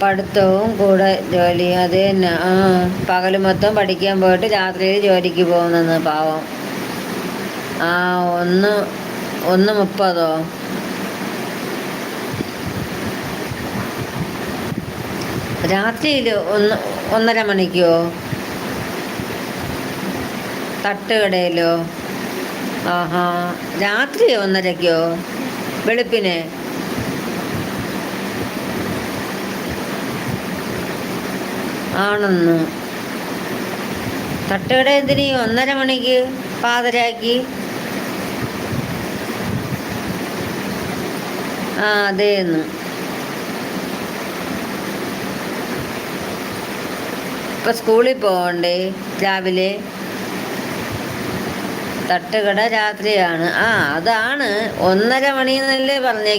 പഠിത്തവും കൂടെ ജോലിയും അത് തന്നെ. ആ, പകൽ മൊത്തം പഠിക്കാൻ പോയിട്ട് രാത്രിയിൽ ജോലിക്ക് പോകുന്നെന്ന് പാവം. ആ, 1:30. രാത്രിയിൽ 1:30 തട്ടുകടയിലോ? ആഹാ, രാത്രി 1:30 വെളുപ്പിനെ? ആണെന്ന്. തട്ടുകട എന്തിനീ 1:30 പാതിരാക്കി? ആ, അതേന്ന്. ഇപ്പം സ്കൂളിൽ പോകണ്ടേ രാവിലെ? തട്ടുകട രാത്രിയാണ്. ആ, അതാണ് 1:30 എന്നല്ലേ പറഞ്ഞേക്കുന്നത്.